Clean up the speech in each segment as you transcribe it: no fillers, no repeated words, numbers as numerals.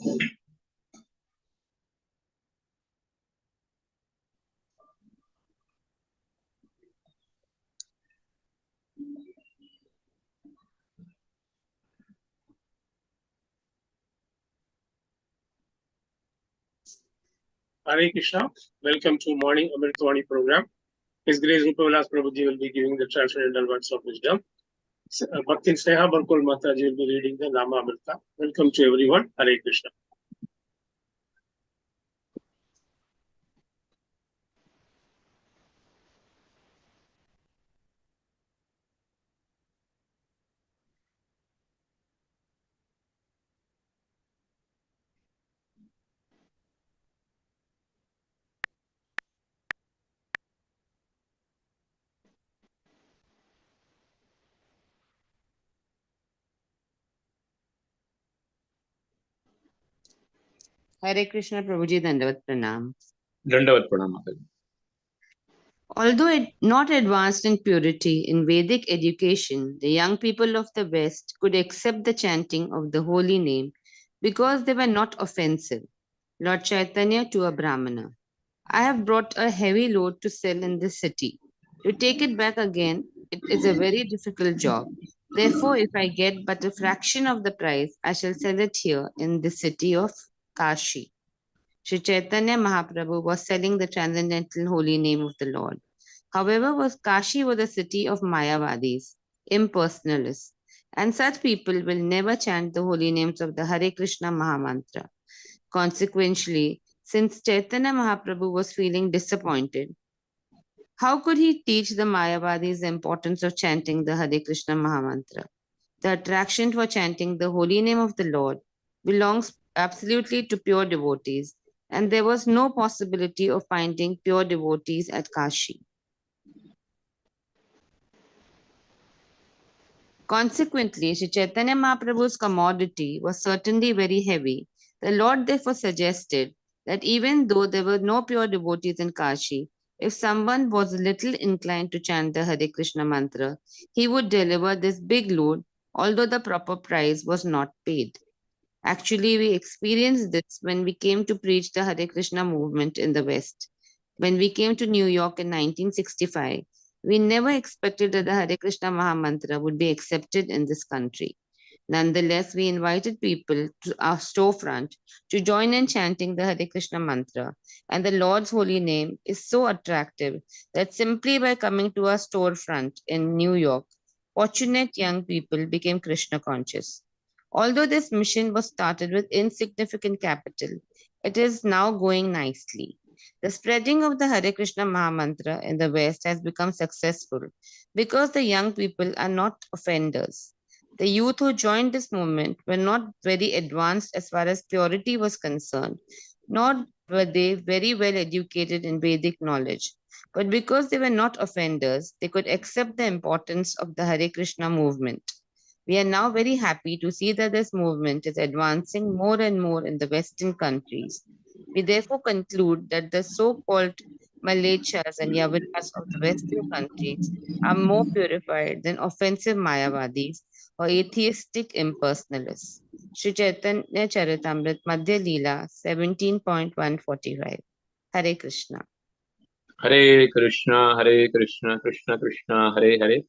Hare Krishna. Welcome to morning Amrut Vani program. His Grace Rupavilas Prabhuji will be giving the transcendental words of wisdom. Bhaktin Sneha Barkol Mataji will be reading the Nama Amrita. Welcome to everyone. Hare Krishna. Hare Krishna Prabhuji, Dandavat Pranam. Dandavat Pranam. Although not advanced in purity in Vedic education, the young people of the West could accept the chanting of the holy name because they were not offensive. Lord Chaitanya to a Brahmana. I have brought a heavy load to sell in this city. To take it back again, it is a very difficult job. Therefore, if I get but a fraction of the price, I shall sell it here in the city of Kashi. Sri Chaitanya Mahaprabhu was selling the transcendental holy name of the Lord. However, Kashi was a city of Mayavadis, impersonalists, and such people will never chant the holy names of the Hare Krishna Mahamantra. Consequently, since Chaitanya Mahaprabhu was feeling disappointed, how could he teach the Mayavadis the importance of chanting the Hare Krishna Mahamantra? The attraction for chanting the holy name of the Lord belongs absolutely to pure devotees, and there was no possibility of finding pure devotees at Kashi. Consequently, Sri Chaitanya Mahaprabhu's commodity was certainly very heavy. The Lord therefore suggested that even though there were no pure devotees in Kashi, if someone was a little inclined to chant the Hare Krishna mantra, he would deliver this big load, although the proper price was not paid. Actually, we experienced this when we came to preach the Hare Krishna movement in the West. When we came to New York in 1965, we never expected that the Hare Krishna Mahamantra would be accepted in this country. Nonetheless, we invited people to our storefront to join in chanting the Hare Krishna mantra, and the Lord's holy name is so attractive that simply by coming to our storefront in New York, fortunate young people became Krishna conscious. Although this mission was started with insignificant capital, it is now going nicely. The spreading of the Hare Krishna Mahamantra in the West has become successful because the young people are not offenders. The youth who joined this movement were not very advanced as far as purity was concerned, nor were they very well educated in Vedic knowledge. But because they were not offenders, they could accept the importance of the Hare Krishna movement. We are now very happy to see that this movement is advancing more and more in the Western countries. We therefore conclude that the so-called Malechas and Yavinas of the Western countries are more purified than offensive Mayavadis or atheistic impersonalists. Sri Chaitanya Charitamrit Madhya Leela 17.145. Hare Krishna. Hare Krishna, Hare Krishna, Krishna Krishna, Hare Hare,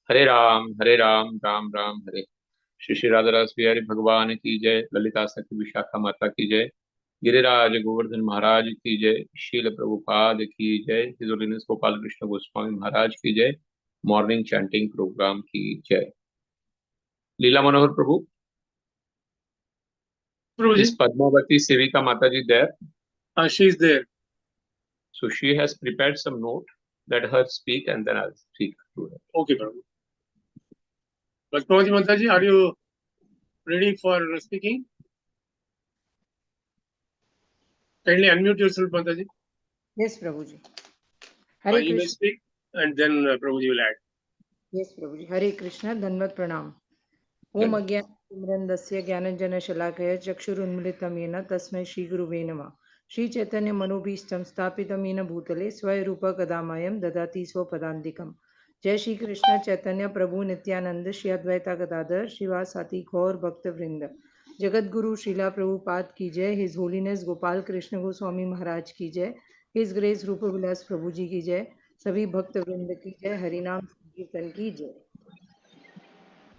Hare Ram, Ram Ram, Hare. Shri Shri राधादास Bihari भगवान की जय, ललिता सखी विशाखा माता की जय, गिरिराज गोवर्धन महाराज की जय, शील प्रभुपाद की जय, हिज होलीनेस गोपाल कृष्ण गोस्वामी महाराज की जय, मॉर्निंग चैंटिंग प्रोग्राम की जय. लीला मनोहर प्रभु. Is Padmavati Sevika Mataji there? She is there. So she has prepared some note. Let her speak and then I'll speak to her. Okay, Prabhu. Padmavati Mataji, are you ready for speaking? Kindly unmute yourself, Mataji. Yes, Prabhuji. Hare You may Krishna. speak and then Prabhuji will add. Yes, Prabhuji. Hare Krishna. Dandavat Pranam. Om Agyan Simrandasya Gyananjana Shalakaya Chakshurunmilitam Yena Tasmai Shri Guruve Namah. Shri Chaitanya Manobhishtam Stapitam Yena Bhutale Swai Rupa Kadamayam Dadati Swapadandikam. Jai Shri Krishna Chaitanya Prabhu Nityananda Shri Advaita Gadadhar Shivasati Gaur Bhakta Vrinda. Jagadguru Srila Prabhupada ki jai, His Holiness Gopal Krishna Goswami Maharaj ki jai, His Grace Rupavilas Prabhuji ki jai, सभी भक्त वृंद की जय, हरिनाम संकीर्तन की जय.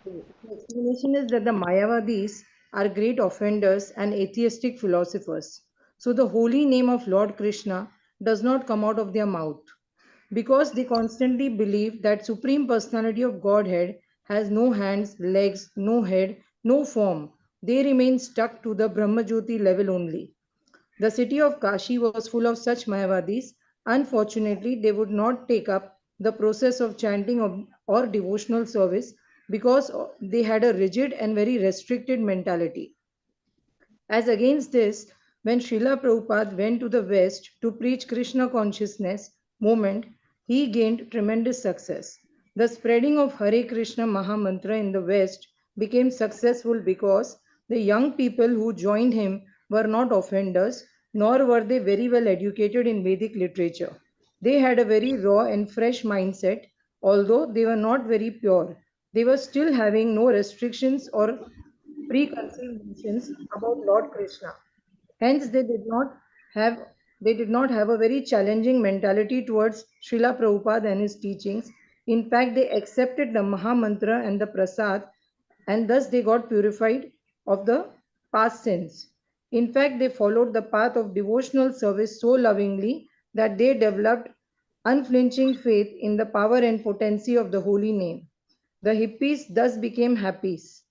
The explanation is that the Mayavadis are great offenders and atheistic philosophers. So the holy name of Lord Krishna does not come out of their mouth because they constantly believe that Supreme Personality of Godhead has no hands, legs, no head, no form. They remain stuck to the Brahmajyoti level only. The city of Kashi was full of such Mayavadis. Unfortunately, they would not take up the process of chanting or devotional service because they had a rigid and very restricted mentality. As against this, when Srila Prabhupada went to the West to preach Krishna consciousness movement, he gained tremendous success. The spreading of Hare Krishna Mahamantra in the West became successful because the young people who joined him were not offenders, nor were they very well educated in Vedic literature. They had a very raw and fresh mindset, although they were not very pure. They were still having no restrictions or preconceived notions about Lord Krishna. Hence, have they did not have a very challenging mentality towards Srila Prabhupada and his teachings. In fact, they accepted the Maha Mantra and the Prasad, and thus they got purified of the past sins. In fact, they followed the path of devotional service so lovingly that they developed unflinching faith in the power and potency of the holy name. The hippies thus became happies,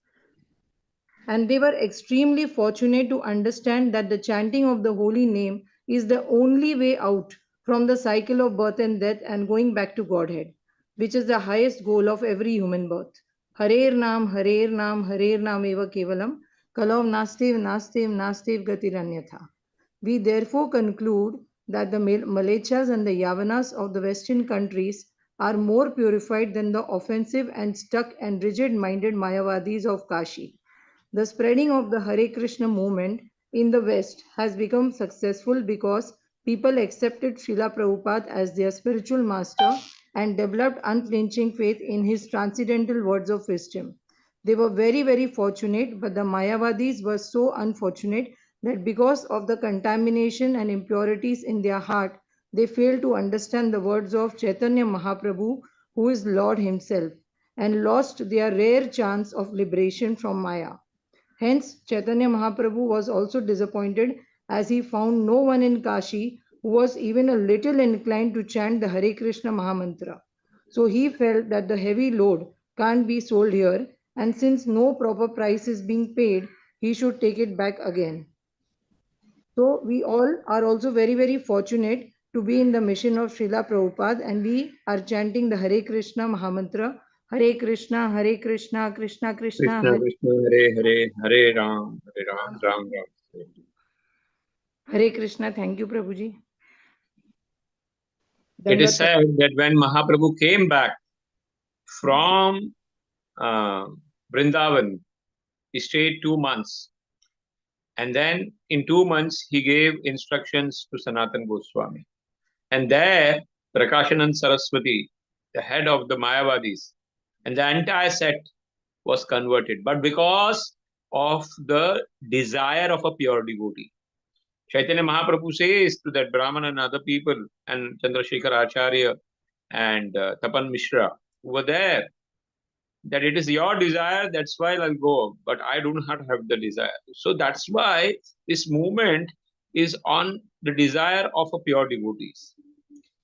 and they were extremely fortunate to understand that the chanting of the holy name is the only way out from the cycle of birth and death and going back to Godhead, which is the highest goal of every human birth. Harer Nam, Harer Nam, Harer Nam eva kevalam, Kalav Nastev, Nastev, Nastev Gatiranyatha. We therefore conclude that the Malechas and the Yavanas of the Western countries are more purified than the offensive and stuck and rigid-minded Mayavadis of Kashi. The spreading of the Hare Krishna movement in the West has become successful because people accepted Srila Prabhupada as their spiritual master and developed unflinching faith in his transcendental words of wisdom. They were very, very fortunate, but the Mayavadis were so unfortunate that because of the contamination and impurities in their heart, they failed to understand the words of Chaitanya Mahaprabhu, who is Lord himself, and lost their rare chance of liberation from Maya. Hence, Chaitanya Mahaprabhu was also disappointed as he found no one in Kashi who was even a little inclined to chant the Hare Krishna Mahamantra. So he felt that the heavy load can't be sold here, and since no proper price is being paid, he should take it back again. So we all are also very, very fortunate to be in the mission of Srila Prabhupada, and we are chanting the Hare Krishna Mahamantra. Hare Krishna, Krishna Krishna Krishna, Krishna, Hare Hare, Hare Ram, Ram Ram. Hare Krishna. Thank you, Prabhuji. It is said that when Mahaprabhu came back from Vrindavan, he stayed 2 months. And then in 2 months, he gave instructions to Sanatan Goswami. And there, Prakashanand Saraswati, the head of the Mayavadis, and the entire sect was converted. But because of the desire of a pure devotee. Chaitanya Mahaprabhu says to that Brahman and other people, and Chandrasekhar Acharya and Tapan Mishra, who were there, that it is your desire, that's why I'll go, but I do not have the desire. So that's why this movement is on the desire of a pure devotees.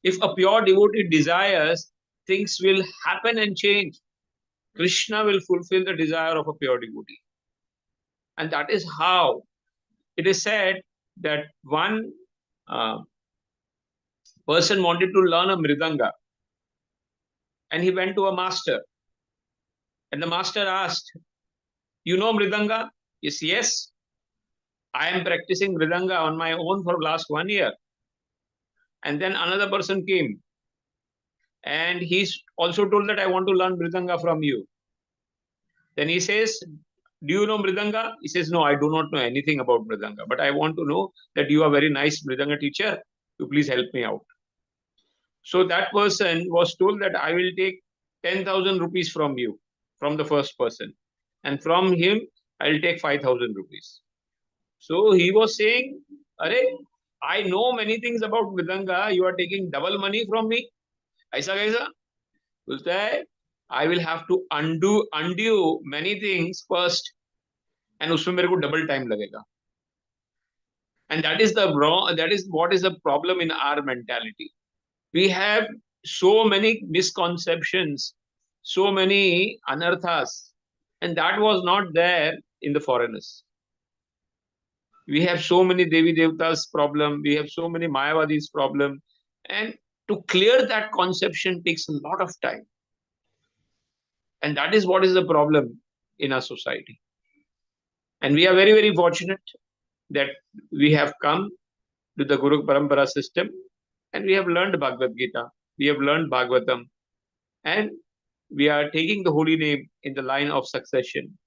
If a pure devotee desires, things will happen and change. Krishna will fulfill the desire of a pure devotee. And that is how it is said that one person wanted to learn a mridanga, and he went to a master. And the master asked, you know mridanga? Yes. I am practicing mridanga on my own for the last 1 year. And then another person came, and he's also told that I want to learn mridanga from you. Then he says, do you know mridanga? He says, no, I do not know anything about mridanga, but I want to know that you are a very nice mridanga teacher. You please help me out. So that person was told that I will take 10,000 rupees from you, from the first person. And from him, I'll take 5,000 rupees. So he was saying, Are, I know many things about Vidanga. You are taking double money from me. ऐसा कैसा? बोलता है, I will have to undo many things first. And उसमें मेरे को double time लगेगा. And that is what is the problem in our mentality. We have so many misconceptions, so many anarthas, and that was not there in the foreigners. We have so many Devi Devtas problem, we have so many Mayavadis problem, and to clear that conception takes a lot of time. And that is what is the problem in our society. And we are very, very fortunate that we have come to the Guru Parampara system and we have learned Bhagavad Gita, we have learned Bhagavatam, and we are taking the holy name in the line of succession.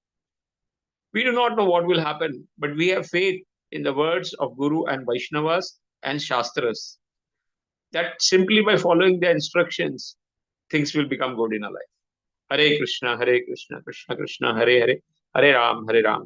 We do not know what will happen, but we have faith in the words of Guru and Vaishnavas and Shastras, that simply by following their instructions, things will become good in our life. Hare Krishna, Krishna Krishna, Hare Hare, Hare Ram, Ram.